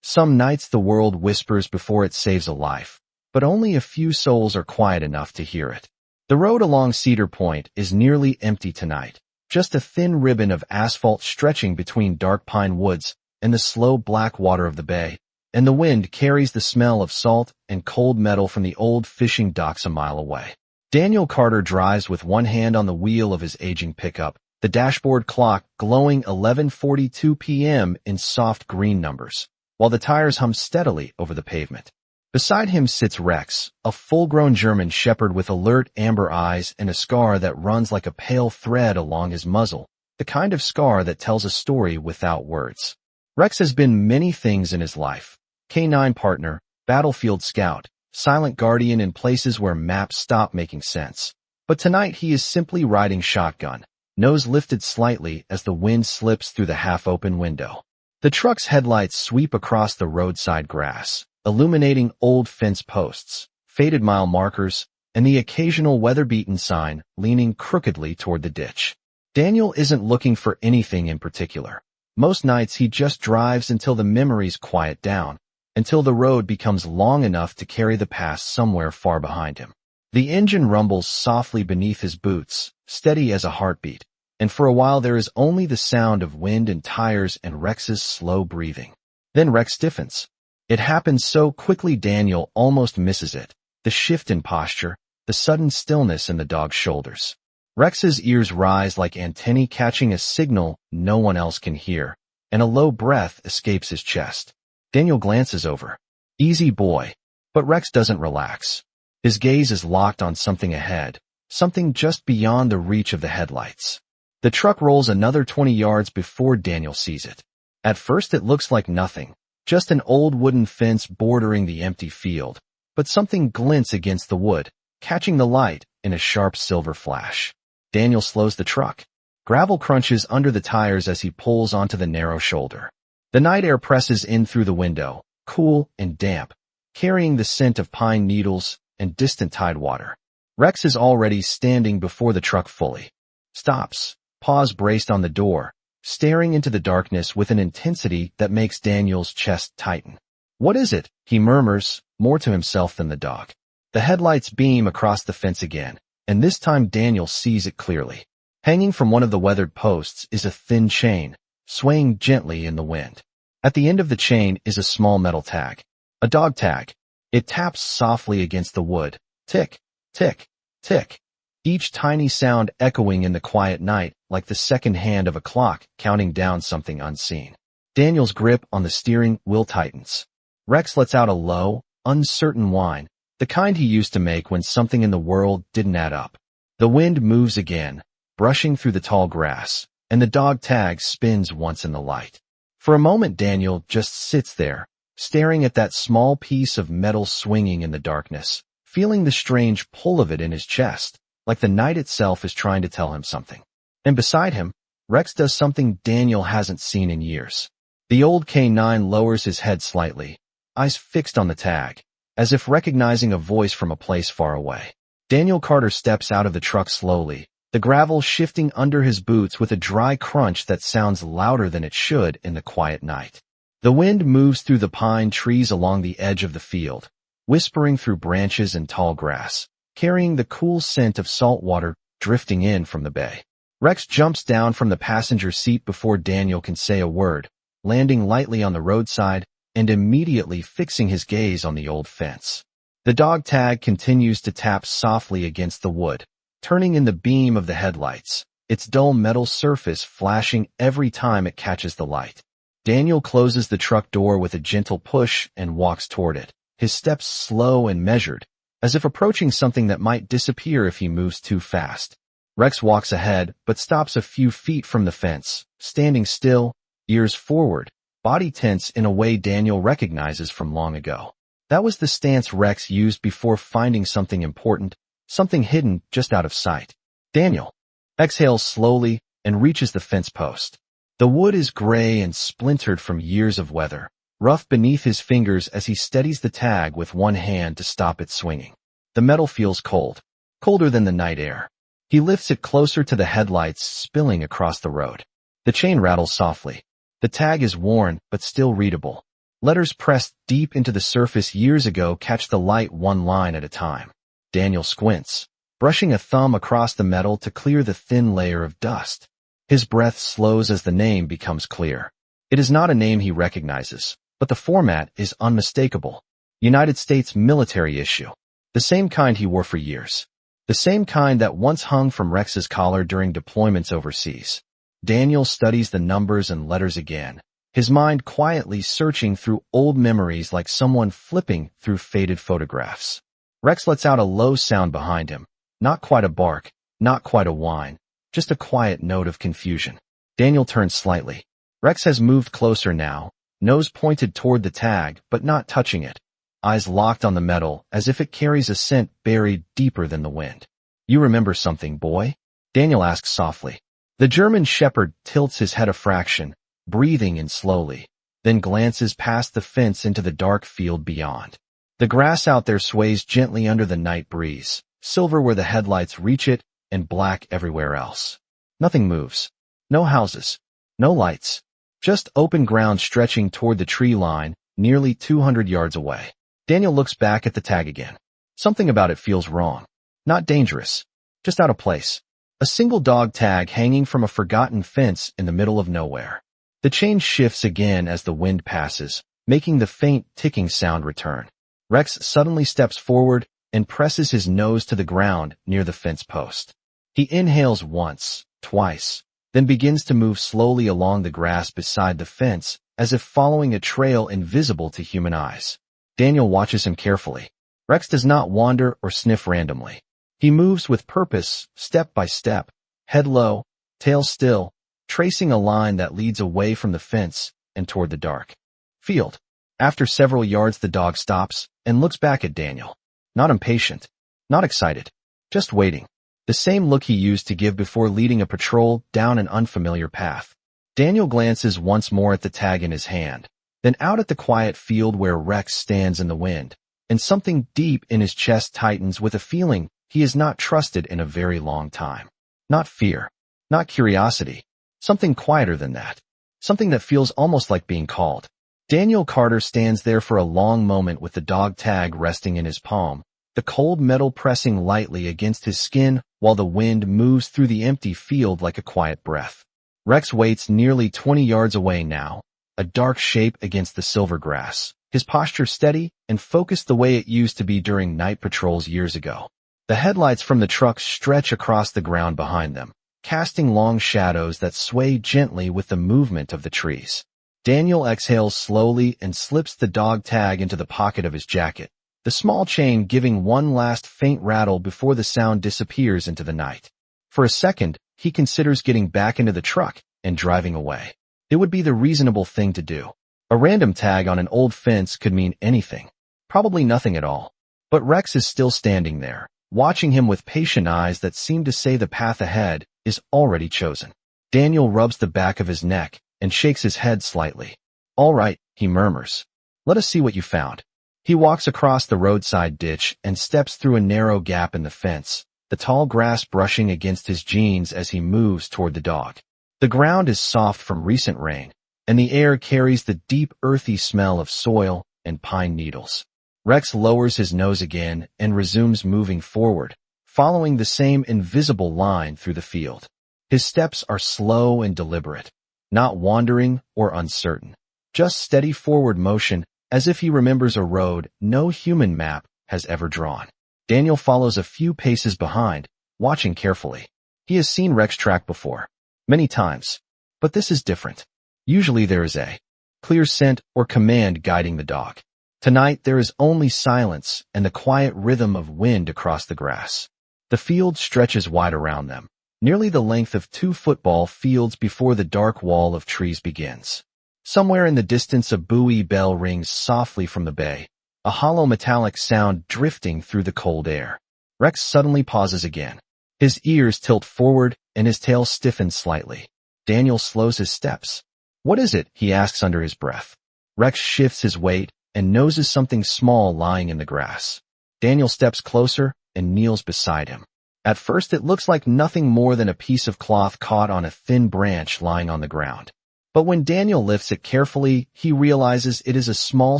Some nights the world whispers before it saves a life, but only a few souls are quiet enough to hear it. The road along Cedar Point is nearly empty tonight, just a thin ribbon of asphalt stretching between dark pine woods and the slow black water of the bay, and the wind carries the smell of salt and cold metal from the old fishing docks a mile away. Daniel Carter drives with one hand on the wheel of his aging pickup, the dashboard clock glowing 11:42 p.m. in soft green numbers, while the tires hum steadily over the pavement. Beside him sits Rex, a full-grown German shepherd with alert amber eyes and a scar that runs like a pale thread along his muzzle, the kind of scar that tells a story without words. Rex has been many things in his life: canine partner, battlefield scout, silent guardian in places where maps stop making sense. But tonight he is simply riding shotgun, nose lifted slightly as the wind slips through the half-open window. The truck's headlights sweep across the roadside grass, illuminating old fence posts, faded mile markers, and the occasional weather-beaten sign leaning crookedly toward the ditch. Daniel isn't looking for anything in particular. Most nights he just drives until the memories quiet down, until the road becomes long enough to carry the past somewhere far behind him. The engine rumbles softly beneath his boots, steady as a heartbeat, and for a while there is only the sound of wind and tires and Rex's slow breathing. Then Rex stiffens. It happens so quickly Daniel almost misses it, the shift in posture, the sudden stillness in the dog's shoulders. Rex's ears rise like antennae catching a signal no one else can hear, and a low breath escapes his chest. Daniel glances over. Easy boy. But Rex doesn't relax. His gaze is locked on something ahead, something just beyond the reach of the headlights. The truck rolls another 20 yards before Daniel sees it. At first it looks like nothing, just an old wooden fence bordering the empty field, but something glints against the wood, catching the light in a sharp silver flash. Daniel slows the truck. Gravel crunches under the tires as he pulls onto the narrow shoulder. The night air presses in through the window, cool and damp, carrying the scent of pine needles and distant tidewater. Rex is already standing before the truck fully. Stops, paws braced on the door, staring into the darkness with an intensity that makes Daniel's chest tighten. What is it? He murmurs, more to himself than the dog. The headlights beam across the fence again, and this time Daniel sees it clearly. Hanging from one of the weathered posts is a thin chain, swaying gently in the wind. At the end of the chain is a small metal tag. A dog tag. It taps softly against the wood. Tick, tick, tick. Each tiny sound echoing in the quiet night like the second hand of a clock counting down something unseen. Daniel's grip on the steering wheel tightens. Rex lets out a low, uncertain whine, the kind he used to make when something in the world didn't add up. The wind moves again, brushing through the tall grass, and the dog tag spins once in the light. For a moment Daniel just sits there, staring at that small piece of metal swinging in the darkness, feeling the strange pull of it in his chest, like the night itself is trying to tell him something. And beside him, Rex does something Daniel hasn't seen in years. The old K9 lowers his head slightly, eyes fixed on the tag, as if recognizing a voice from a place far away. Daniel Carter steps out of the truck slowly, the gravel shifting under his boots with a dry crunch that sounds louder than it should in the quiet night. The wind moves through the pine trees along the edge of the field, whispering through branches and tall grass, carrying the cool scent of salt water drifting in from the bay. Rex jumps down from the passenger seat before Daniel can say a word, landing lightly on the roadside and immediately fixing his gaze on the old fence. The dog tag continues to tap softly against the wood, turning in the beam of the headlights, its dull metal surface flashing every time it catches the light. Daniel closes the truck door with a gentle push and walks toward it, his steps slow and measured, as if approaching something that might disappear if he moves too fast. Rex walks ahead, but stops a few feet from the fence, standing still, ears forward, body tense in a way Daniel recognizes from long ago. That was the stance Rex used before finding something important, something hidden just out of sight. Daniel exhales slowly and reaches the fence post. The wood is gray and splintered from years of weather, rough beneath his fingers as he steadies the tag with one hand to stop it swinging. The metal feels cold, colder than the night air. He lifts it closer to the headlights spilling across the road. The chain rattles softly. The tag is worn, but still readable. Letters pressed deep into the surface years ago catch the light one line at a time. Daniel squints, brushing a thumb across the metal to clear the thin layer of dust. His breath slows as the name becomes clear. It is not a name he recognizes, but the format is unmistakable. United States military issue. The same kind he wore for years. The same kind that once hung from Rex's collar during deployments overseas. Daniel studies the numbers and letters again, his mind quietly searching through old memories like someone flipping through faded photographs. Rex lets out a low sound behind him. Not quite a bark, not quite a whine, just a quiet note of confusion. Daniel turns slightly. Rex has moved closer now, nose pointed toward the tag, but not touching it. Eyes locked on the metal, as if it carries a scent buried deeper than the wind. You remember something, boy? Daniel asks softly. The German shepherd tilts his head a fraction, breathing in slowly, then glances past the fence into the dark field beyond. The grass out there sways gently under the night breeze, silver where the headlights reach it, and black everywhere else. Nothing moves. No houses. No lights. Just open ground stretching toward the tree line, nearly 200 yards away. Daniel looks back at the tag again. Something about it feels wrong. Not dangerous. Just out of place. A single dog tag hanging from a forgotten fence in the middle of nowhere. The chain shifts again as the wind passes, making the faint ticking sound return. Rex suddenly steps forward and presses his nose to the ground near the fence post. He inhales once, twice, then begins to move slowly along the grass beside the fence, as if following a trail invisible to human eyes. Daniel watches him carefully. Rex does not wander or sniff randomly. He moves with purpose, step by step, head low, tail still, tracing a line that leads away from the fence and toward the dark field. After several yards, the dog stops and looks back at Daniel. Not impatient, not excited, just waiting. The same look he used to give before leading a patrol down an unfamiliar path. Daniel glances once more at the tag in his hand, then out at the quiet field where Rex stands in the wind, and something deep in his chest tightens with a feeling he has not trusted in a very long time. Not fear, not curiosity, something quieter than that, something that feels almost like being called. Daniel Carter stands there for a long moment with the dog tag resting in his palm, the cold metal pressing lightly against his skin while the wind moves through the empty field like a quiet breath. Rex waits nearly 20 yards away now, a dark shape against the silver grass, his posture steady and focused the way it used to be during night patrols years ago. The headlights from the truck stretch across the ground behind them, casting long shadows that sway gently with the movement of the trees. Daniel exhales slowly and slips the dog tag into the pocket of his jacket, the small chain giving one last faint rattle before the sound disappears into the night. For a second, he considers getting back into the truck and driving away. It would be the reasonable thing to do. A random tag on an old fence could mean anything. Probably nothing at all. But Rex is still standing there, watching him with patient eyes that seem to say the path ahead is already chosen. Daniel rubs the back of his neck and shakes his head slightly. All right, he murmurs. Let us see what you found. He walks across the roadside ditch and steps through a narrow gap in the fence, the tall grass brushing against his jeans as he moves toward the dog. The ground is soft from recent rain, and the air carries the deep earthy smell of soil and pine needles. Rex lowers his nose again and resumes moving forward, following the same invisible line through the field. His steps are slow and deliberate, not wandering or uncertain, just steady forward motion as if he remembers a road no human map has ever drawn. Daniel follows a few paces behind, watching carefully. He has seen Rex track before, many times, but this is different. Usually there is a clear scent or command guiding the dog. Tonight there is only silence and the quiet rhythm of wind across the grass. The field stretches wide around them, nearly the length of 2 football fields before the dark wall of trees begins. Somewhere in the distance a buoy bell rings softly from the bay, a hollow metallic sound drifting through the cold air. Rex suddenly pauses again. His ears tilt forward and his tail stiffens slightly. Daniel slows his steps. What is it? He asks under his breath. Rex shifts his weight and noses something small lying in the grass. Daniel steps closer and kneels beside him. At first it looks like nothing more than a piece of cloth caught on a thin branch lying on the ground. But when Daniel lifts it carefully, he realizes it is a small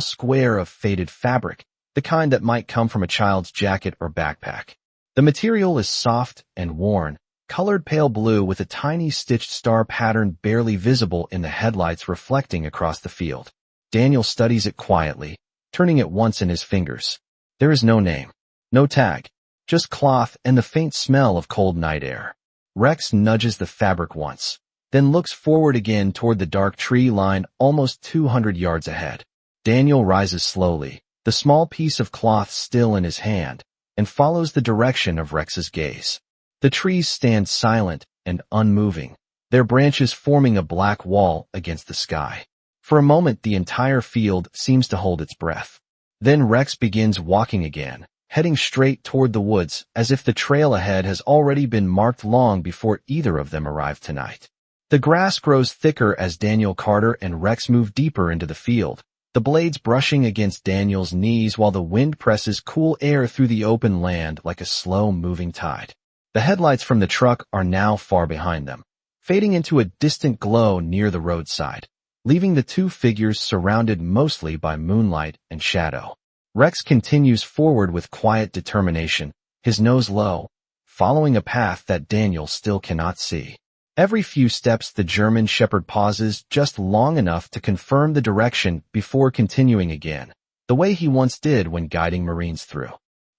square of faded fabric, the kind that might come from a child's jacket or backpack. The material is soft and worn, colored pale blue with a tiny stitched star pattern barely visible in the headlights reflecting across the field. Daniel studies it quietly, turning it once in his fingers. There is no name, no tag, just cloth and the faint smell of cold night air. Rex nudges the fabric once, then looks forward again toward the dark tree line almost 200 yards ahead. Daniel rises slowly, the small piece of cloth still in his hand, and follows the direction of Rex's gaze. The trees stand silent and unmoving, their branches forming a black wall against the sky. For a moment, the entire field seems to hold its breath. Then Rex begins walking again, heading straight toward the woods as if the trail ahead has already been marked long before either of them arrived tonight. The grass grows thicker as Daniel Carter and Rex move deeper into the field, the blades brushing against Daniel's knees while the wind presses cool air through the open land like a slow-moving tide. The headlights from the truck are now far behind them, fading into a distant glow near the roadside, leaving the two figures surrounded mostly by moonlight and shadow. Rex continues forward with quiet determination, his nose low, following a path that Daniel still cannot see. Every few steps the German shepherd pauses just long enough to confirm the direction before continuing again, the way he once did when guiding Marines through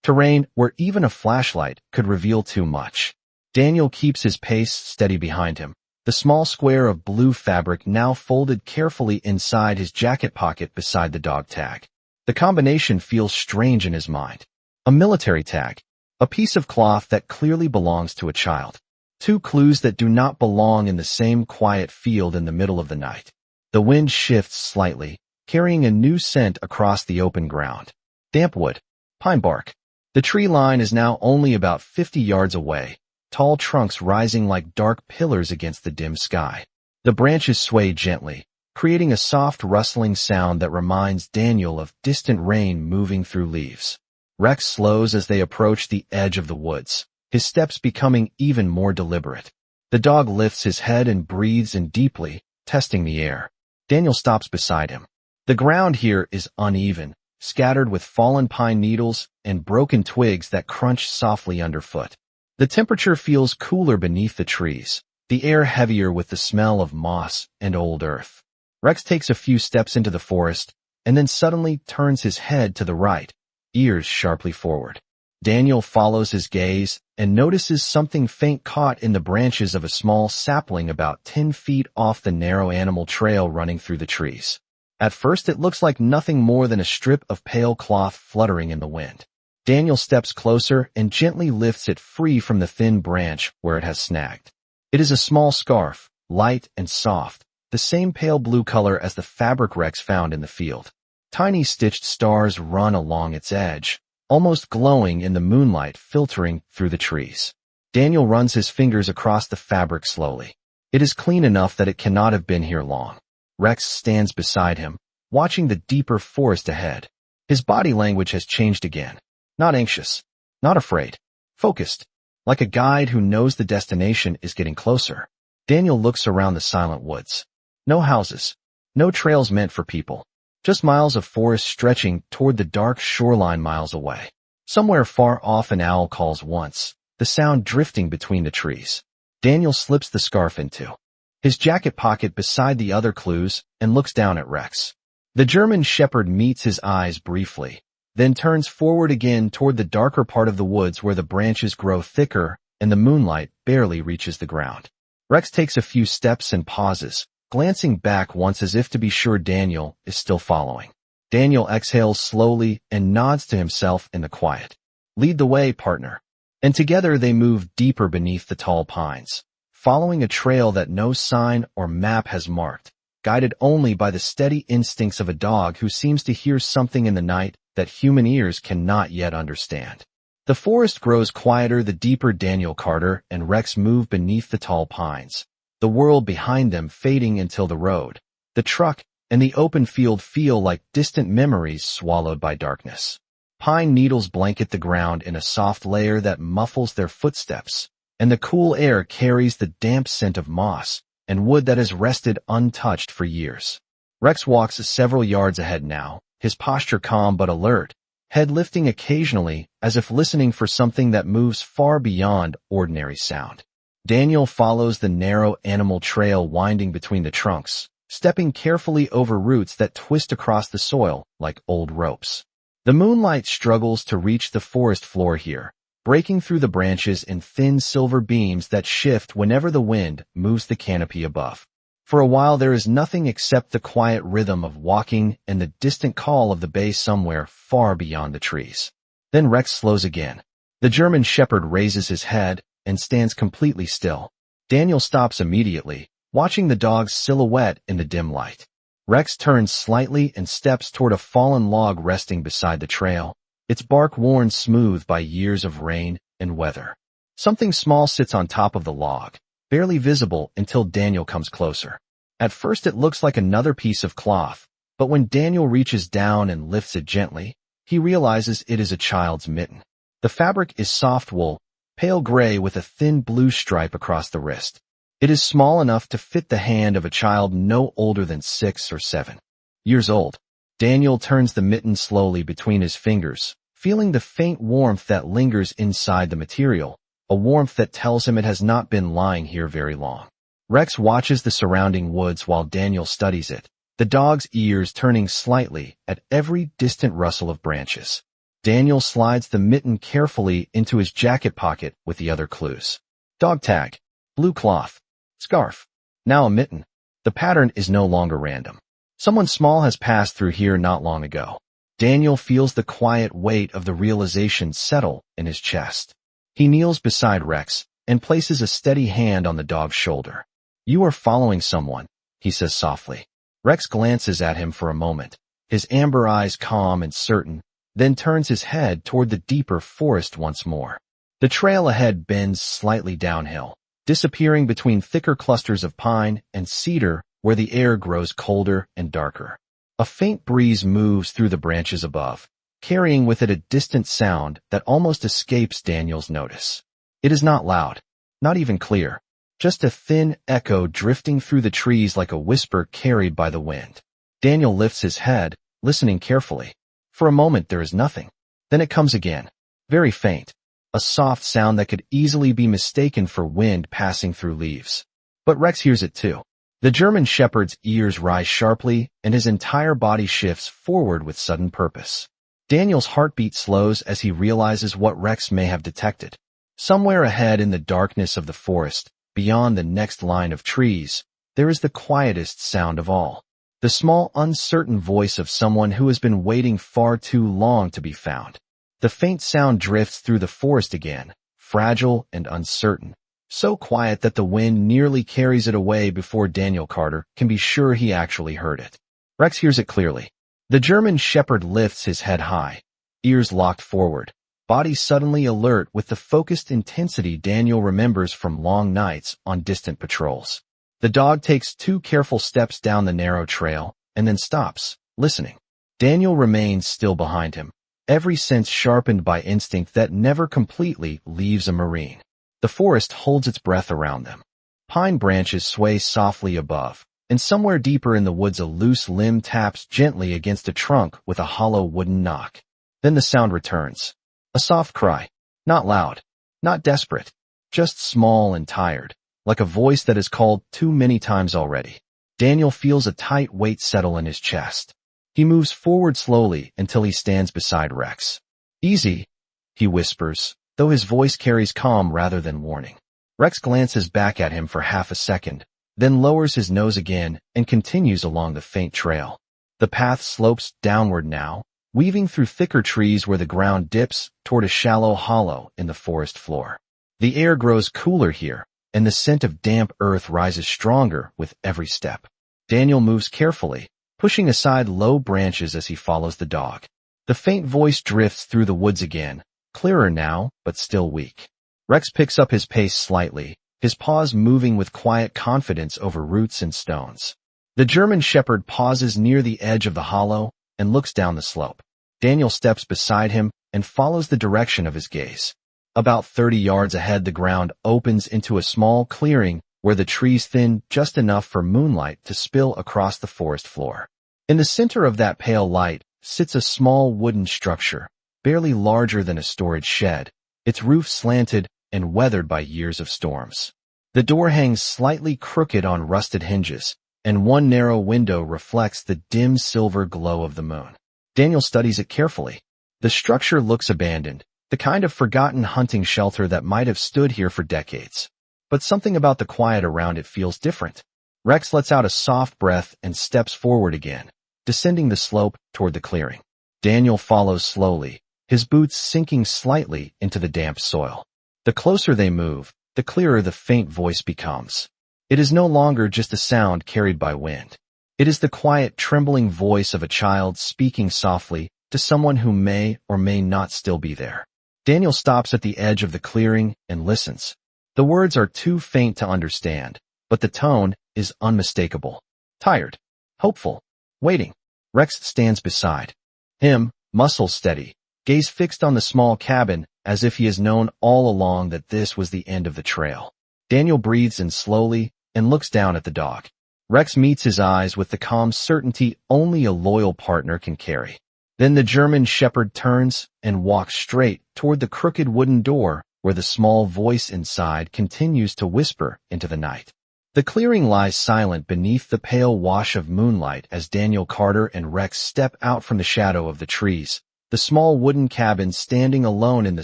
terrain where even a flashlight could reveal too much. Daniel keeps his pace steady behind him, the small square of blue fabric now folded carefully inside his jacket pocket beside the dog tag. The combination feels strange in his mind. A military tag, a piece of cloth that clearly belongs to a child. Two clues that do not belong in the same quiet field in the middle of the night. The wind shifts slightly, carrying a new scent across the open ground. Damp wood, pine bark. The tree line is now only about 50 yards away, tall trunks rising like dark pillars against the dim sky. The branches sway gently, creating a soft rustling sound that reminds Daniel of distant rain moving through leaves. Rex slows as they approach the edge of the woods, his steps becoming even more deliberate. The dog lifts his head and breathes in deeply, testing the air. Daniel stops beside him. The ground here is uneven, scattered with fallen pine needles and broken twigs that crunch softly underfoot. The temperature feels cooler beneath the trees, the air heavier with the smell of moss and old earth. Rex takes a few steps into the forest, and then suddenly turns his head to the right, ears sharply forward. Daniel follows his gaze and notices something faint caught in the branches of a small sapling about 10 feet off the narrow animal trail running through the trees. At first it looks like nothing more than a strip of pale cloth fluttering in the wind. Daniel steps closer and gently lifts it free from the thin branch where it has snagged. It is a small scarf, light and soft, the same pale blue color as the fabric Rex found in the field. Tiny stitched stars run along its edge, almost glowing in the moonlight filtering through the trees. Daniel runs his fingers across the fabric slowly. It is clean enough that it cannot have been here long. Rex stands beside him, watching the deeper forest ahead. His body language has changed again. Not anxious, not afraid, focused, like a guide who knows the destination is getting closer. Daniel looks around the silent woods. No houses, no trails meant for people, just miles of forest stretching toward the dark shoreline miles away. Somewhere far off an owl calls once, the sound drifting between the trees. Daniel slips the scarf into his jacket pocket beside the other clues and looks down at Rex. The German shepherd meets his eyes briefly, then turns forward again toward the darker part of the woods where the branches grow thicker and the moonlight barely reaches the ground. Rex takes a few steps and pauses, glancing back once as if to be sure Daniel is still following. Daniel exhales slowly and nods to himself in the quiet. Lead the way, partner. And together they move deeper beneath the tall pines, following a trail that no sign or map has marked, guided only by the steady instincts of a dog who seems to hear something in the night that human ears cannot yet understand. The forest grows quieter the deeper Daniel Carter and Rex move beneath the tall pines, the world behind them fading until the road, the truck, and the open field feel like distant memories swallowed by darkness. Pine needles blanket the ground in a soft layer that muffles their footsteps, and the cool air carries the damp scent of moss and wood that has rested untouched for years. Rex walks several yards ahead now, his posture calm but alert, head lifting occasionally as if listening for something that moves far beyond ordinary sound. Daniel follows the narrow animal trail winding between the trunks, stepping carefully over roots that twist across the soil like old ropes. The moonlight struggles to reach the forest floor here, breaking through the branches in thin silver beams that shift whenever the wind moves the canopy above. For a while there is nothing except the quiet rhythm of walking and the distant call of the bay somewhere far beyond the trees. Then Rex slows again. The German shepherd raises his head and stands completely still. Daniel stops immediately, watching the dog's silhouette in the dim light. Rex turns slightly and steps toward a fallen log resting beside the trail, its bark worn smooth by years of rain and weather. Something small sits on top of the log, barely visible until Daniel comes closer. At first it looks like another piece of cloth, but when Daniel reaches down and lifts it gently, he realizes it is a child's mitten. The fabric is soft wool, pale gray with a thin blue stripe across the wrist. It is small enough to fit the hand of a child no older than 6 or 7 years old. Daniel turns the mitten slowly between his fingers, feeling the faint warmth that lingers inside the material, a warmth that tells him it has not been lying here very long. Rex watches the surrounding woods while Daniel studies it, the dog's ears turning slightly at every distant rustle of branches. Daniel slides the mitten carefully into his jacket pocket with the other clues. Dog tag, blue cloth, scarf, now a mitten. The pattern is no longer random. Someone small has passed through here not long ago. Daniel feels the quiet weight of the realization settle in his chest. He kneels beside Rex and places a steady hand on the dog's shoulder. "You are following someone," he says softly. Rex glances at him for a moment, his amber eyes calm and certain, then turns his head toward the deeper forest once more. The trail ahead bends slightly downhill, disappearing between thicker clusters of pine and cedar where the air grows colder and darker. A faint breeze moves through the branches above, carrying with it a distant sound that almost escapes Daniel's notice. It is not loud, not even clear, just a thin echo drifting through the trees like a whisper carried by the wind. Daniel lifts his head, listening carefully. For a moment there is nothing. Then it comes again, very faint, a soft sound that could easily be mistaken for wind passing through leaves. But Rex hears it too. The German shepherd's ears rise sharply and his entire body shifts forward with sudden purpose. Daniel's heartbeat slows as he realizes what Rex may have detected. Somewhere ahead in the darkness of the forest, beyond the next line of trees, there is the quietest sound of all. The small, uncertain voice of someone who has been waiting far too long to be found. The faint sound drifts through the forest again, fragile and uncertain, so quiet that the wind nearly carries it away before Daniel Carter can be sure he actually heard it. Rex hears it clearly. The German shepherd lifts his head high, ears locked forward, body suddenly alert with the focused intensity Daniel remembers from long nights on distant patrols. The dog takes 2 careful steps down the narrow trail and then stops, listening. Daniel remains still behind him, every sense sharpened by instinct that never completely leaves a marine. The forest holds its breath around them. Pine branches sway softly above, and somewhere deeper in the woods a loose limb taps gently against a trunk with a hollow wooden knock. Then the sound returns. A soft cry, not loud, not desperate, just small and tired, like a voice that has called too many times already. Daniel feels a tight weight settle in his chest. He moves forward slowly until he stands beside Rex. "Easy," he whispers, though his voice carries calm rather than warning. Rex glances back at him for half a second, then lowers his nose again and continues along the faint trail. The path slopes downward now, weaving through thicker trees where the ground dips toward a shallow hollow in the forest floor. The air grows cooler here, and the scent of damp earth rises stronger with every step. Daniel moves carefully, pushing aside low branches as he follows the dog. The faint voice drifts through the woods again, clearer now, but still weak. Rex picks up his pace slightly, his paws moving with quiet confidence over roots and stones. The German shepherd pauses near the edge of the hollow and looks down the slope. Daniel steps beside him and follows the direction of his gaze. About 30 yards ahead the ground opens into a small clearing where the trees thin just enough for moonlight to spill across the forest floor. In the center of that pale light sits a small wooden structure, barely larger than a storage shed, its roof slanted and weathered by years of storms. The door hangs slightly crooked on rusted hinges, and one narrow window reflects the dim silver glow of the moon. Daniel studies it carefully. The structure looks abandoned, the kind of forgotten hunting shelter that might have stood here for decades. But something about the quiet around it feels different. Rex lets out a soft breath and steps forward again, descending the slope toward the clearing. Daniel follows slowly, his boots sinking slightly into the damp soil. The closer they move, the clearer the faint voice becomes. It is no longer just a sound carried by wind. It is the quiet, trembling voice of a child speaking softly to someone who may or may not still be there. Daniel stops at the edge of the clearing and listens. The words are too faint to understand, but the tone is unmistakable. Tired, hopeful, waiting. Rex stands beside him, muscles steady, gaze fixed on the small cabin as if he has known all along that this was the end of the trail. Daniel breathes in slowly and looks down at the dog. Rex meets his eyes with the calm certainty only a loyal partner can carry. Then the German shepherd turns and walks straight toward the crooked wooden door where the small voice inside continues to whisper into the night. The clearing lies silent beneath the pale wash of moonlight as Daniel Carter and Rex step out from the shadow of the trees, the small wooden cabin standing alone in the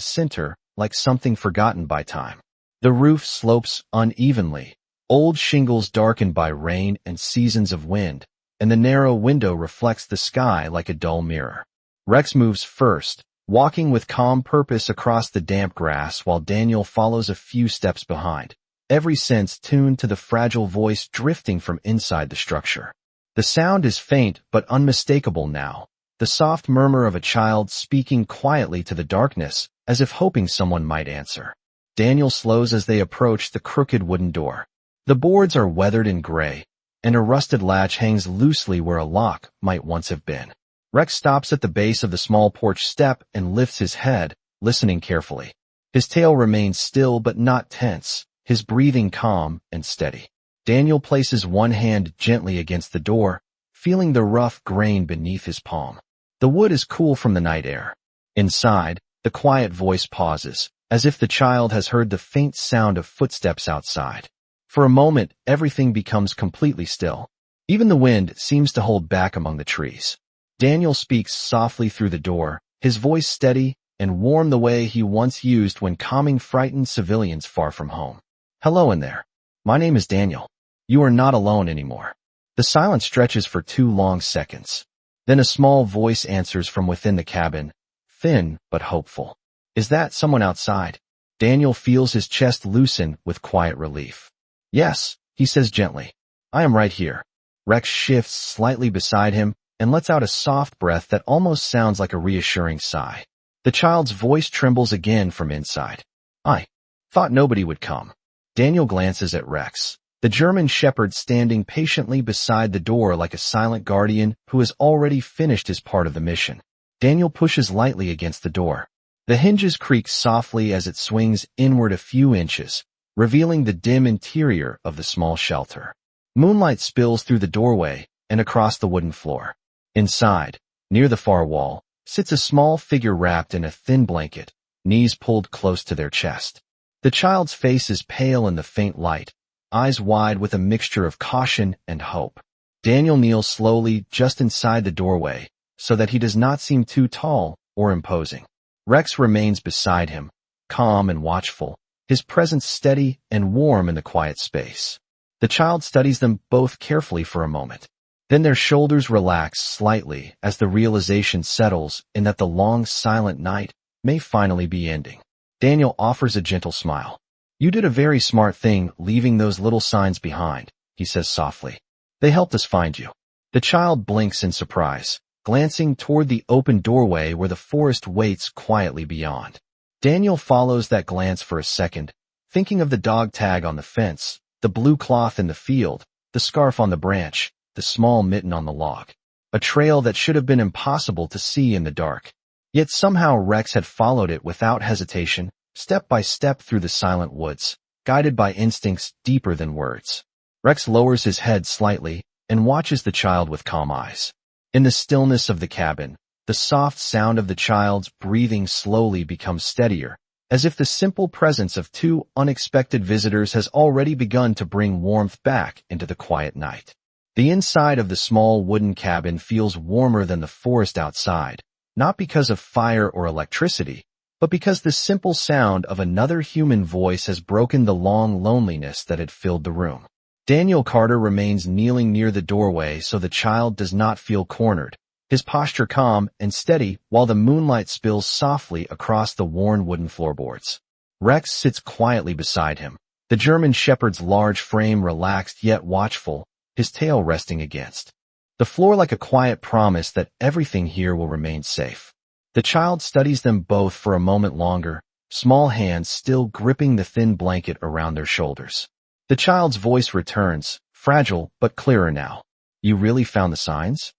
center like something forgotten by time. The roof slopes unevenly, old shingles darkened by rain and seasons of wind, and the narrow window reflects the sky like a dull mirror. Rex moves first, walking with calm purpose across the damp grass while Daniel follows a few steps behind, every sense tuned to the fragile voice drifting from inside the structure. The sound is faint but unmistakable now, the soft murmur of a child speaking quietly to the darkness as if hoping someone might answer. Daniel slows as they approach the crooked wooden door. The boards are weathered and gray, and a rusted latch hangs loosely where a lock might once have been. Rex stops at the base of the small porch step and lifts his head, listening carefully. His tail remains still but not tense, his breathing calm and steady. Daniel places one hand gently against the door, feeling the rough grain beneath his palm. The wood is cool from the night air. Inside, the quiet voice pauses, as if the child has heard the faint sound of footsteps outside. For a moment, everything becomes completely still. Even the wind seems to hold back among the trees. Daniel speaks softly through the door, his voice steady and warm the way he once used when calming frightened civilians far from home. Hello in there. My name is Daniel. You are not alone anymore. The silence stretches for 2 long seconds. Then a small voice answers from within the cabin, thin but hopeful. Is that someone outside? Daniel feels his chest loosen with quiet relief. Yes, he says gently. I am right here. Rex shifts slightly beside him and lets out a soft breath that almost sounds like a reassuring sigh. The child's voice trembles again from inside. I thought nobody would come. Daniel glances at Rex, the German shepherd standing patiently beside the door like a silent guardian who has already finished his part of the mission. Daniel pushes lightly against the door. The hinges creak softly as it swings inward a few inches, revealing the dim interior of the small shelter. Moonlight spills through the doorway and across the wooden floor. Inside, near the far wall, sits a small figure wrapped in a thin blanket, knees pulled close to their chest. The child's face is pale in the faint light, eyes wide with a mixture of caution and hope. Daniel kneels slowly just inside the doorway, so that he does not seem too tall or imposing. Rex remains beside him, calm and watchful, his presence steady and warm in the quiet space. The child studies them both carefully for a moment. Then their shoulders relax slightly as the realization settles in that the long, silent night may finally be ending. Daniel offers a gentle smile. You did a very smart thing leaving those little signs behind, he says softly. They helped us find you. The child blinks in surprise, glancing toward the open doorway where the forest waits quietly beyond. Daniel follows that glance for a second, thinking of the dog tag on the fence, the blue cloth in the field, the scarf on the branch, the small mitten on the log. A trail that should have been impossible to see in the dark. Yet somehow Rex had followed it without hesitation, step by step through the silent woods, guided by instincts deeper than words. Rex lowers his head slightly and watches the child with calm eyes. In the stillness of the cabin, the soft sound of the child's breathing slowly becomes steadier, as if the simple presence of two unexpected visitors has already begun to bring warmth back into the quiet night. The inside of the small wooden cabin feels warmer than the forest outside, not because of fire or electricity, but because the simple sound of another human voice has broken the long loneliness that had filled the room. Daniel Carter remains kneeling near the doorway so the child does not feel cornered, his posture calm and steady while the moonlight spills softly across the worn wooden floorboards. Rex sits quietly beside him, the German shepherd's large frame relaxed yet watchful, his tail resting against the floor like a quiet promise that everything here will remain safe. The child studies them both for a moment longer, small hands still gripping the thin blanket around their shoulders. The child's voice returns, fragile but clearer now. "You really found the signs?"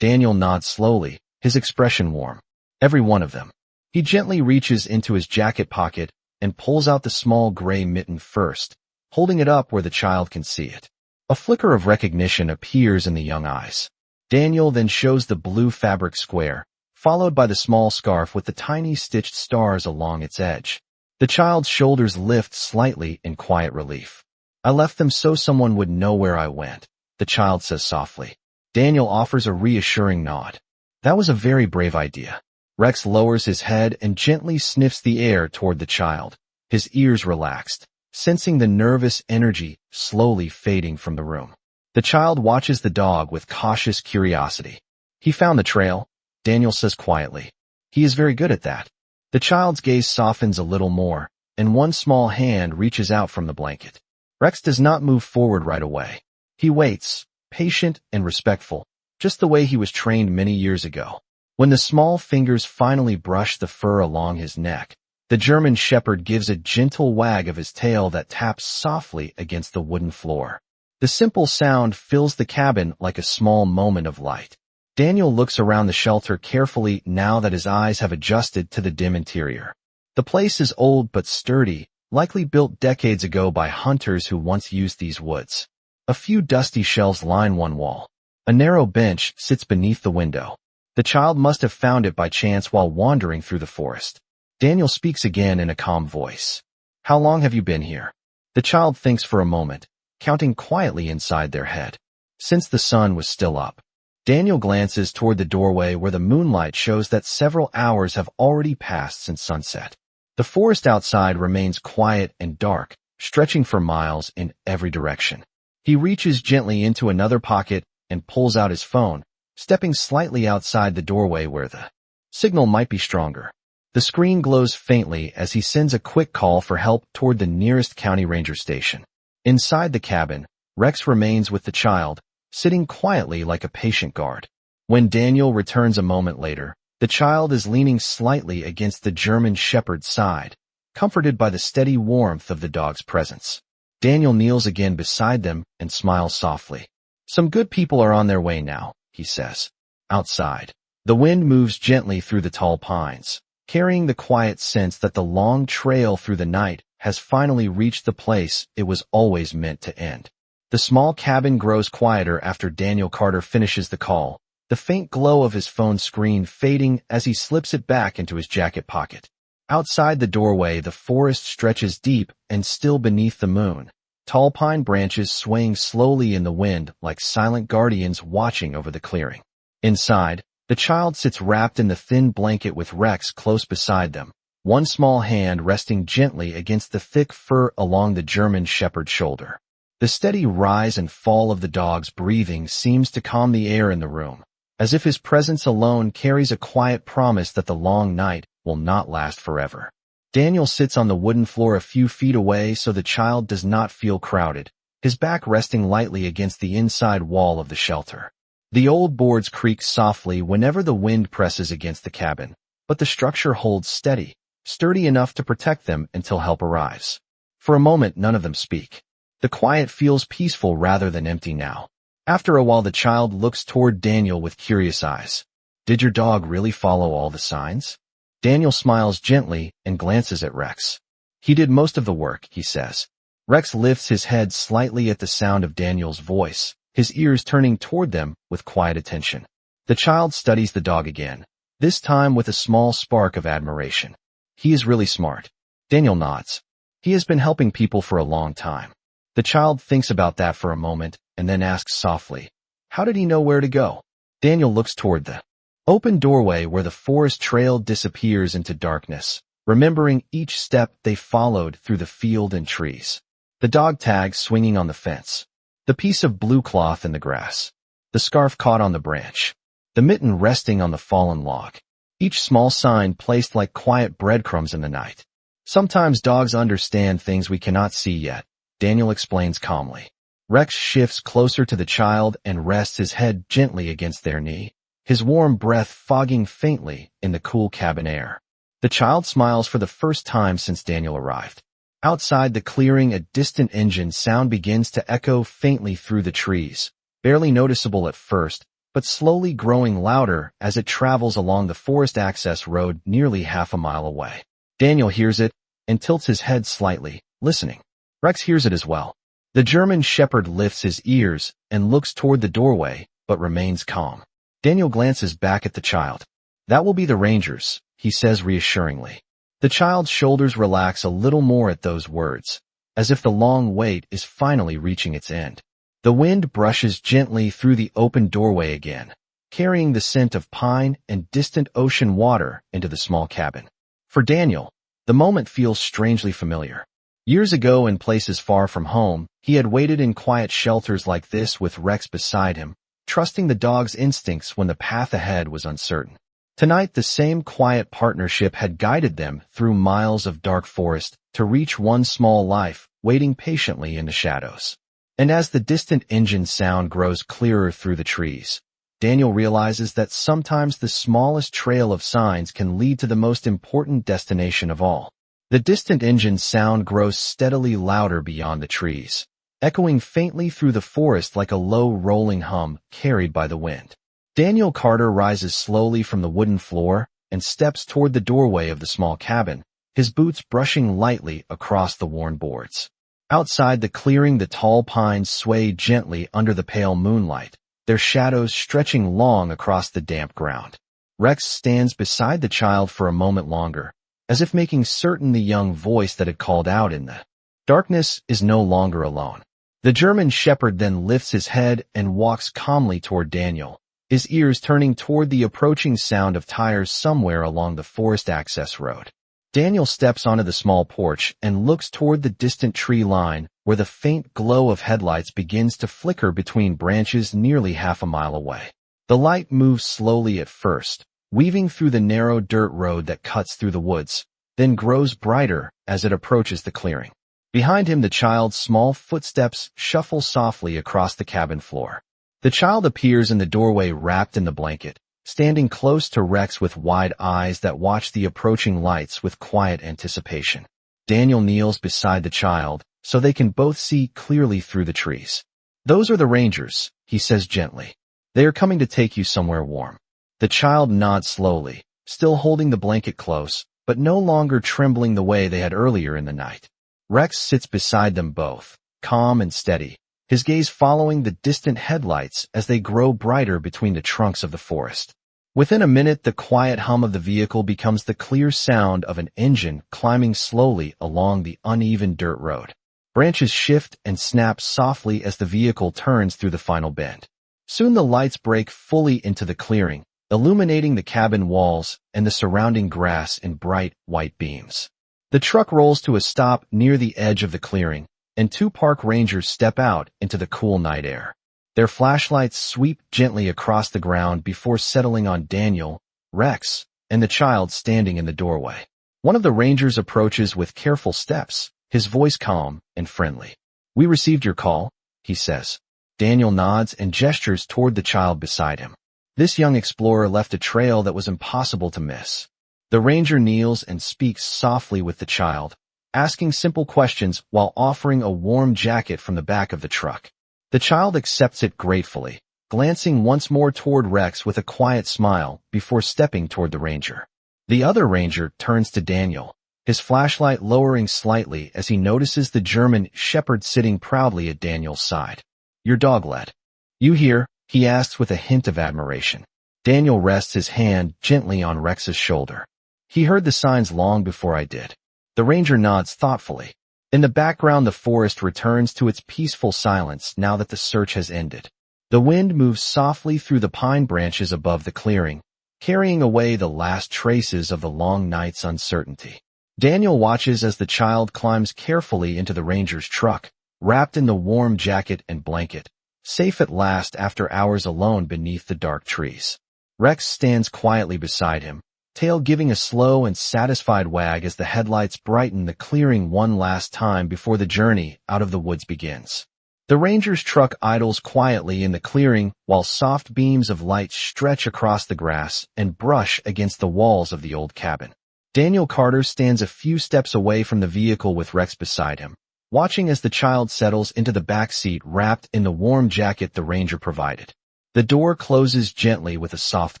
Daniel nods slowly, his expression warm. "Every one of them." He gently reaches into his jacket pocket and pulls out the small gray mitten first, holding it up where the child can see it. A flicker of recognition appears in the young eyes. Daniel then shows the blue fabric square, followed by the small scarf with the tiny stitched stars along its edge. The child's shoulders lift slightly in quiet relief. "I left them so someone would know where I went," the child says softly. Daniel offers a reassuring nod. "That was a very brave idea." Rex lowers his head and gently sniffs the air toward the child, his ears relaxed, sensing the nervous energy slowly fading from the room. The child watches the dog with cautious curiosity. "He found the trail," Daniel says quietly. "He is very good at that." The child's gaze softens a little more, and one small hand reaches out from the blanket. Rex does not move forward right away. He waits, patient and respectful, just the way he was trained many years ago. When the small fingers finally brush the fur along his neck, the German shepherd gives a gentle wag of his tail that taps softly against the wooden floor. The simple sound fills the cabin like a small moment of light. Daniel looks around the shelter carefully now that his eyes have adjusted to the dim interior. The place is old but sturdy, likely built decades ago by hunters who once used these woods. A few dusty shelves line one wall. A narrow bench sits beneath the window. The child must have found it by chance while wandering through the forest. Daniel speaks again in a calm voice. "How long have you been here?" The child thinks for a moment, counting quietly inside their head. "Since the sun was still up." Daniel glances toward the doorway where the moonlight shows that several hours have already passed since sunset. The forest outside remains quiet and dark, stretching for miles in every direction. He reaches gently into another pocket and pulls out his phone, stepping slightly outside the doorway where the signal might be stronger. The screen glows faintly as he sends a quick call for help toward the nearest county ranger station. Inside the cabin, Rex remains with the child, sitting quietly like a patient guard. When Daniel returns a moment later, the child is leaning slightly against the German shepherd's side, comforted by the steady warmth of the dog's presence. Daniel kneels again beside them and smiles softly. "Some good people are on their way now," he says. Outside, the wind moves gently through the tall pines, carrying the quiet sense that the long trail through the night has finally reached the place it was always meant to end. The small cabin grows quieter after Daniel Carter finishes the call, the faint glow of his phone screen fading as he slips it back into his jacket pocket. Outside the doorway, the forest stretches deep and still beneath the moon, tall pine branches swaying slowly in the wind like silent guardians watching over the clearing. Inside, the child sits wrapped in the thin blanket with Rex close beside them, one small hand resting gently against the thick fur along the German shepherd's shoulder. The steady rise and fall of the dog's breathing seems to calm the air in the room, as if his presence alone carries a quiet promise that the long night will not last forever. Daniel sits on the wooden floor a few feet away so the child does not feel crowded, his back resting lightly against the inside wall of the shelter. The old boards creak softly whenever the wind presses against the cabin, but the structure holds steady, sturdy enough to protect them until help arrives. For a moment, none of them speak. The quiet feels peaceful rather than empty now. After a while, the child looks toward Daniel with curious eyes. "Did your dog really follow all the signs?" Daniel smiles gently and glances at Rex. "He did most of the work," he says. Rex lifts his head slightly at the sound of Daniel's voice, his ears turning toward them with quiet attention. The child studies the dog again, this time with a small spark of admiration. He is really smart. Daniel nods. He has been helping people for a long time. The child thinks about that for a moment and then asks softly, "How did he know where to go?" Daniel looks toward the open doorway where the forest trail disappears into darkness, remembering each step they followed through the field and trees. The dog tag swinging on the fence, the piece of blue cloth in the grass, the scarf caught on the branch, the mitten resting on the fallen log. Each small sign placed like quiet breadcrumbs in the night. Sometimes dogs understand things we cannot see yet, Daniel explains calmly. Rex shifts closer to the child and rests his head gently against their knee, his warm breath fogging faintly in the cool cabin air. The child smiles for the first time since Daniel arrived. Outside the clearing, a distant engine sound begins to echo faintly through the trees, barely noticeable at first, but slowly growing louder as it travels along the forest access road nearly half a mile away. Daniel hears it and tilts his head slightly, listening. Rex hears it as well. The German shepherd lifts his ears and looks toward the doorway, but remains calm. Daniel glances back at the child. "That will be the Rangers," he says reassuringly. The child's shoulders relax a little more at those words, as if the long wait is finally reaching its end. The wind brushes gently through the open doorway again, carrying the scent of pine and distant ocean water into the small cabin. For Daniel, the moment feels strangely familiar. Years ago, in places far from home, he had waited in quiet shelters like this with Rex beside him, trusting the dog's instincts when the path ahead was uncertain. Tonight, the same quiet partnership had guided them through miles of dark forest to reach one small life waiting patiently in the shadows. And as the distant engine sound grows clearer through the trees, Daniel realizes that sometimes the smallest trail of signs can lead to the most important destination of all. The distant engine sound grows steadily louder beyond the trees, echoing faintly through the forest like a low rolling hum carried by the wind. Daniel Carter rises slowly from the wooden floor and steps toward the doorway of the small cabin, his boots brushing lightly across the worn boards. Outside the clearing, the tall pines sway gently under the pale moonlight, their shadows stretching long across the damp ground. Rex stands beside the child for a moment longer, as if making certain the young voice that had called out in the darkness is no longer alone. The German shepherd then lifts his head and walks calmly toward Daniel, his ears turning toward the approaching sound of tires somewhere along the forest access road. Daniel steps onto the small porch and looks toward the distant tree line where the faint glow of headlights begins to flicker between branches nearly half a mile away. The light moves slowly at first, weaving through the narrow dirt road that cuts through the woods, then grows brighter as it approaches the clearing. Behind him, the child's small footsteps shuffle softly across the cabin floor. The child appears in the doorway wrapped in the blanket, standing close to Rex with wide eyes that watch the approaching lights with quiet anticipation. Daniel kneels beside the child so they can both see clearly through the trees. "Those are the Rangers," he says gently. "They are coming to take you somewhere warm." The child nods slowly, still holding the blanket close, but no longer trembling the way they had earlier in the night. Rex sits beside them both, calm and steady, his gaze following the distant headlights as they grow brighter between the trunks of the forest. Within a minute, the quiet hum of the vehicle becomes the clear sound of an engine climbing slowly along the uneven dirt road. Branches shift and snap softly as the vehicle turns through the final bend. Soon the lights break fully into the clearing, illuminating the cabin walls and the surrounding grass in bright, white beams. The truck rolls to a stop near the edge of the clearing, and two park rangers step out into the cool night air. Their flashlights sweep gently across the ground before settling on Daniel, Rex, and the child standing in the doorway. One of the rangers approaches with careful steps, his voice calm and friendly. "We received your call," he says. Daniel nods and gestures toward the child beside him. This young explorer left a trail that was impossible to miss. The ranger kneels and speaks softly with the child, asking simple questions while offering a warm jacket from the back of the truck. The child accepts it gratefully, glancing once more toward Rex with a quiet smile before stepping toward the ranger. The other ranger turns to Daniel, his flashlight lowering slightly as he notices the German shepherd sitting proudly at Daniel's side. "Your dog led. You here?" he asks with a hint of admiration. Daniel rests his hand gently on Rex's shoulder. "He heard the signs long before I did." The ranger nods thoughtfully. In the background, the forest returns to its peaceful silence now that the search has ended. The wind moves softly through the pine branches above the clearing, carrying away the last traces of the long night's uncertainty. Daniel watches as the child climbs carefully into the ranger's truck, wrapped in the warm jacket and blanket, safe at last after hours alone beneath the dark trees. Rex stands quietly beside him, tail giving a slow and satisfied wag as the headlights brighten the clearing one last time before the journey out of the woods begins. The ranger's truck idles quietly in the clearing while soft beams of light stretch across the grass and brush against the walls of the old cabin. Daniel Carter stands a few steps away from the vehicle with Rex beside him, watching as the child settles into the back seat wrapped in the warm jacket the ranger provided. The door closes gently with a soft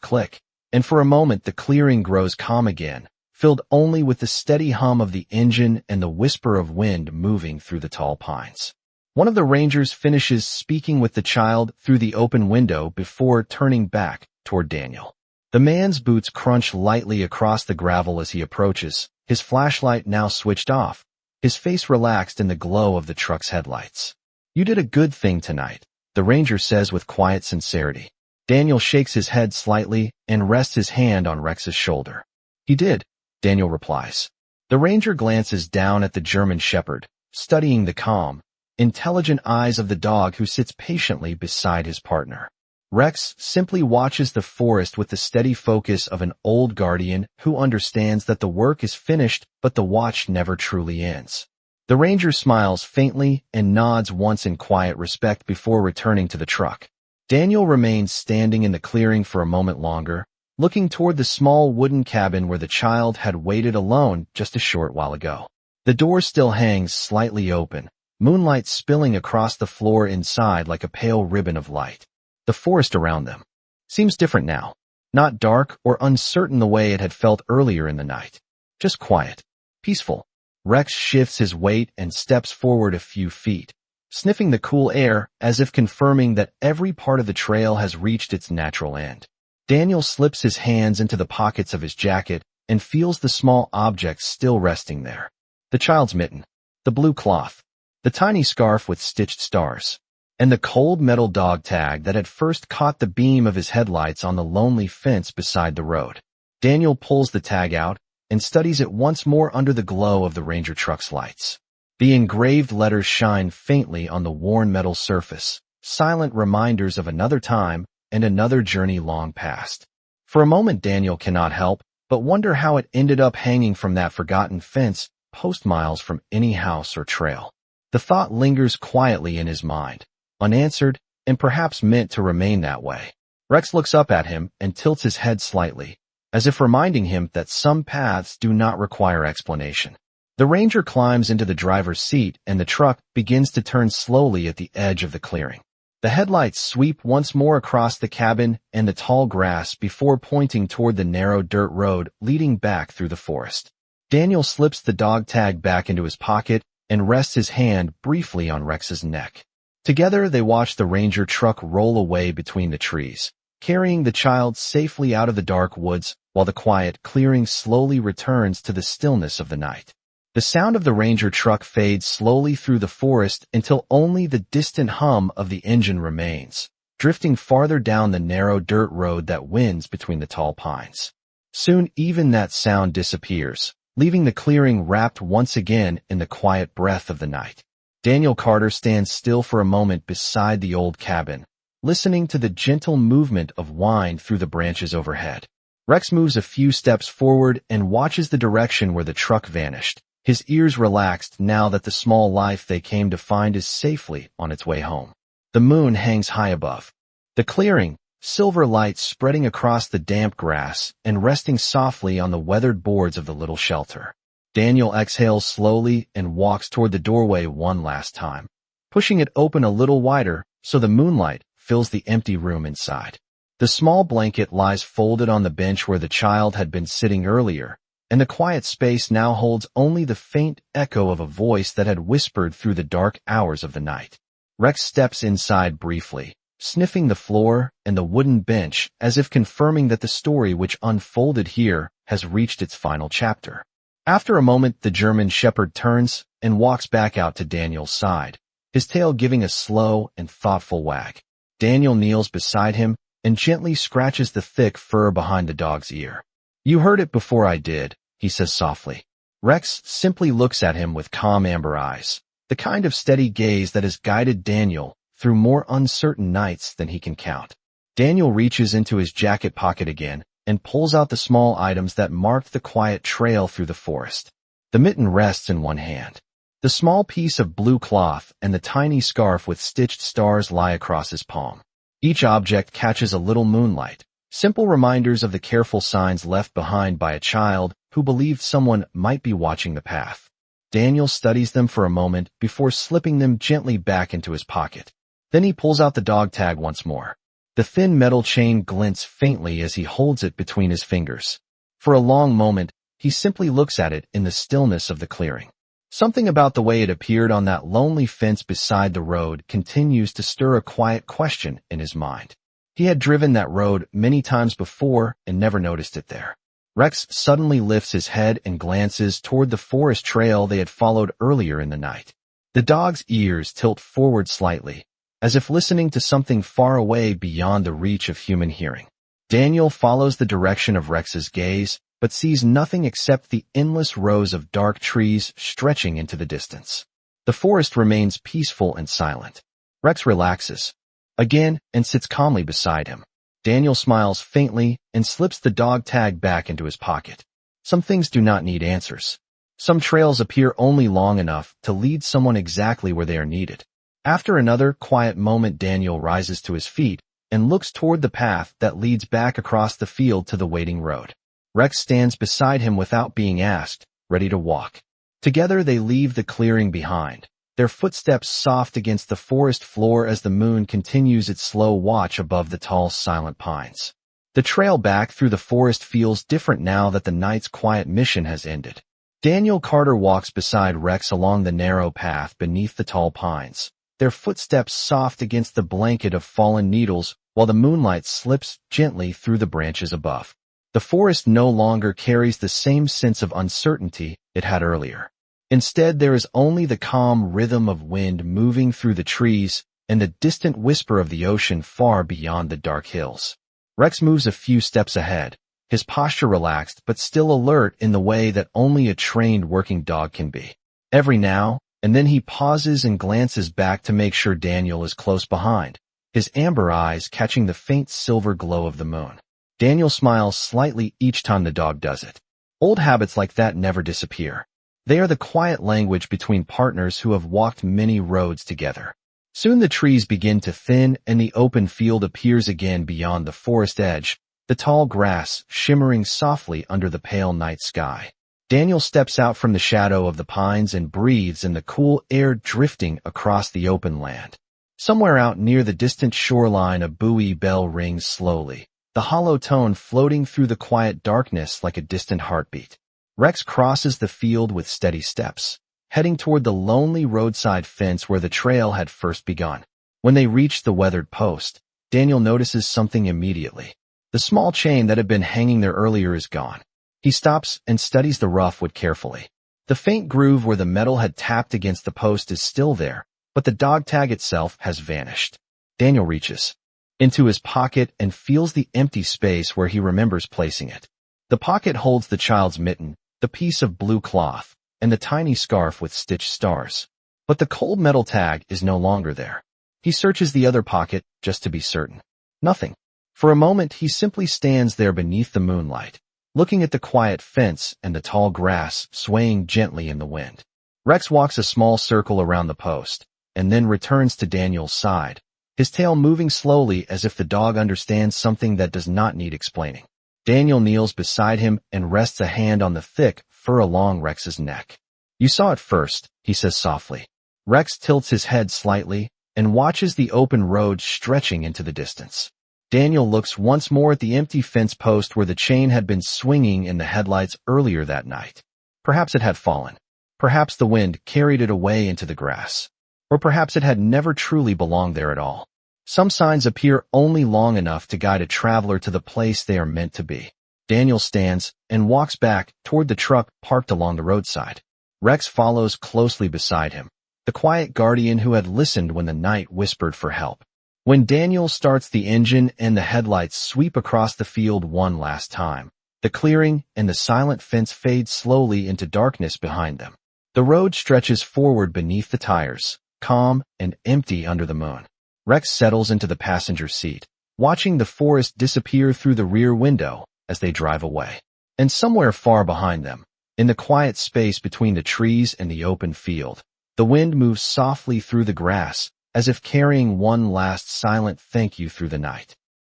click, and for a moment the clearing grows calm again, filled only with the steady hum of the engine and the whisper of wind moving through the tall pines. One of the rangers finishes speaking with the child through the open window before turning back toward Daniel. The man's boots crunch lightly across the gravel as he approaches, his flashlight now switched off, his face relaxed in the glow of the truck's headlights. "You did a good thing tonight," the ranger says with quiet sincerity. Daniel shakes his head slightly and rests his hand on Rex's shoulder. "He did," Daniel replies. The ranger glances down at the German shepherd, studying the calm, intelligent eyes of the dog who sits patiently beside his partner. Rex simply watches the forest with the steady focus of an old guardian who understands that the work is finished but the watch never truly ends. The ranger smiles faintly and nods once in quiet respect before returning to the truck. Daniel remains standing in the clearing for a moment longer, looking toward the small wooden cabin where the child had waited alone just a short while ago. The door still hangs slightly open, moonlight spilling across the floor inside like a pale ribbon of light. The forest around them seems different now, not dark or uncertain the way it had felt earlier in the night, just quiet, peaceful. Rex shifts his weight and steps forward a few feet, sniffing the cool air as if confirming that every part of the trail has reached its natural end. Daniel slips his hands into the pockets of his jacket and feels the small objects still resting there. The child's mitten, the blue cloth, the tiny scarf with stitched stars, and the cold metal dog tag that had first caught the beam of his headlights on the lonely fence beside the road. Daniel pulls the tag out and studies it once more under the glow of the ranger truck's lights. The engraved letters shine faintly on the worn metal surface, silent reminders of another time and another journey long past. For a moment Daniel cannot help but wonder how it ended up hanging from that forgotten fence, post-miles from any house or trail. The thought lingers quietly in his mind, unanswered and perhaps meant to remain that way. Rex looks up at him and tilts his head slightly, as if reminding him that some paths do not require explanation. The ranger climbs into the driver's seat and the truck begins to turn slowly at the edge of the clearing. The headlights sweep once more across the cabin and the tall grass before pointing toward the narrow dirt road leading back through the forest. Daniel slips the dog tag back into his pocket and rests his hand briefly on Rex's neck. Together they watch the ranger truck roll away between the trees, carrying the child safely out of the dark woods while the quiet clearing slowly returns to the stillness of the night. The sound of the ranger truck fades slowly through the forest until only the distant hum of the engine remains, drifting farther down the narrow dirt road that winds between the tall pines. Soon even that sound disappears, leaving the clearing wrapped once again in the quiet breath of the night. Daniel Carter stands still for a moment beside the old cabin, listening to the gentle movement of wind through the branches overhead. Rex moves a few steps forward and watches the direction where the truck vanished, his ears relaxed now that the small life they came to find is safely on its way home. The moon hangs high above the clearing, silver light spreading across the damp grass and resting softly on the weathered boards of the little shelter. Daniel exhales slowly and walks toward the doorway one last time, pushing it open a little wider so the moonlight fills the empty room inside. The small blanket lies folded on the bench where the child had been sitting earlier, and the quiet space now holds only the faint echo of a voice that had whispered through the dark hours of the night. Rex steps inside briefly, sniffing the floor and the wooden bench as if confirming that the story which unfolded here has reached its final chapter. After a moment, the German shepherd turns and walks back out to Daniel's side, his tail giving a slow and thoughtful wag. Daniel kneels beside him and gently scratches the thick fur behind the dog's ear. "You heard it before I did," he says softly. Rex simply looks at him with calm amber eyes, the kind of steady gaze that has guided Daniel through more uncertain nights than he can count. Daniel reaches into his jacket pocket again and pulls out the small items that marked the quiet trail through the forest. The mitten rests in one hand. The small piece of blue cloth and the tiny scarf with stitched stars lie across his palm. Each object catches a little moonlight, simple reminders of the careful signs left behind by a child who believed someone might be watching the path. Daniel studies them for a moment before slipping them gently back into his pocket. Then he pulls out the dog tag once more. The thin metal chain glints faintly as he holds it between his fingers. For a long moment, he simply looks at it in the stillness of the clearing. Something about the way it appeared on that lonely fence beside the road continues to stir a quiet question in his mind. He had driven that road many times before and never noticed it there. Rex suddenly lifts his head and glances toward the forest trail they had followed earlier in the night. The dog's ears tilt forward slightly, as if listening to something far away beyond the reach of human hearing. Daniel follows the direction of Rex's gaze, but sees nothing except the endless rows of dark trees stretching into the distance. The forest remains peaceful and silent. Rex relaxes again and sits calmly beside him. Daniel smiles faintly and slips the dog tag back into his pocket. Some things do not need answers. Some trails appear only long enough to lead someone exactly where they are needed. After another quiet moment, Daniel rises to his feet and looks toward the path that leads back across the field to the waiting road. Rex stands beside him without being asked, ready to walk. Together they leave the clearing behind, their footsteps soft against the forest floor as the moon continues its slow watch above the tall, silent pines. The trail back through the forest feels different now that the night's quiet mission has ended. Daniel Carter walks beside Rex along the narrow path beneath the tall pines, their footsteps soft against the blanket of fallen needles while the moonlight slips gently through the branches above. The forest no longer carries the same sense of uncertainty it had earlier. Instead, there is only the calm rhythm of wind moving through the trees and the distant whisper of the ocean far beyond the dark hills. Rex moves a few steps ahead, his posture relaxed but still alert in the way that only a trained working dog can be. Every now and then he pauses and glances back to make sure Daniel is close behind, his amber eyes catching the faint silver glow of the moon. Daniel smiles slightly each time the dog does it. Old habits like that never disappear. They are the quiet language between partners who have walked many roads together. Soon the trees begin to thin and the open field appears again beyond the forest edge, the tall grass shimmering softly under the pale night sky. Daniel steps out from the shadow of the pines and breathes in the cool air drifting across the open land. Somewhere out near the distant shoreline a buoy bell rings slowly, the hollow tone floating through the quiet darkness like a distant heartbeat. Rex crosses the field with steady steps, heading toward the lonely roadside fence where the trail had first begun. When they reach the weathered post, Daniel notices something immediately. The small chain that had been hanging there earlier is gone. He stops and studies the rough wood carefully. The faint groove where the metal had tapped against the post is still there, but the dog tag itself has vanished. Daniel reaches into his pocket and feels the empty space where he remembers placing it. The pocket holds the child's mitten, the piece of blue cloth, and the tiny scarf with stitched stars. But the cold metal tag is no longer there. He searches the other pocket just to be certain. Nothing. For a moment he simply stands there beneath the moonlight, looking at the quiet fence and the tall grass swaying gently in the wind. Rex walks a small circle around the post, and then returns to Daniel's side, his tail moving slowly as if the dog understands something that does not need explaining. Daniel kneels beside him and rests a hand on the thick fur along Rex's neck. "You saw it first," he says softly. Rex tilts his head slightly and watches the open road stretching into the distance. Daniel looks once more at the empty fence post where the chain had been swinging in the headlights earlier that night. Perhaps it had fallen. Perhaps the wind carried it away into the grass. Or perhaps it had never truly belonged there at all. Some signs appear only long enough to guide a traveler to the place they are meant to be. Daniel stands and walks back toward the truck parked along the roadside. Rex follows closely beside him, the quiet guardian who had listened when the night whispered for help. When Daniel starts the engine and the headlights sweep across the field one last time, the clearing and the silent fence fade slowly into darkness behind them. The road stretches forward beneath the tires, calm and empty under the moon. Rex settles into the passenger seat, watching the forest disappear through the rear window as they drive away. And somewhere far behind them, in the quiet space between the trees and the open field, the wind moves softly through the grass, as if carrying one last silent thank you through the night.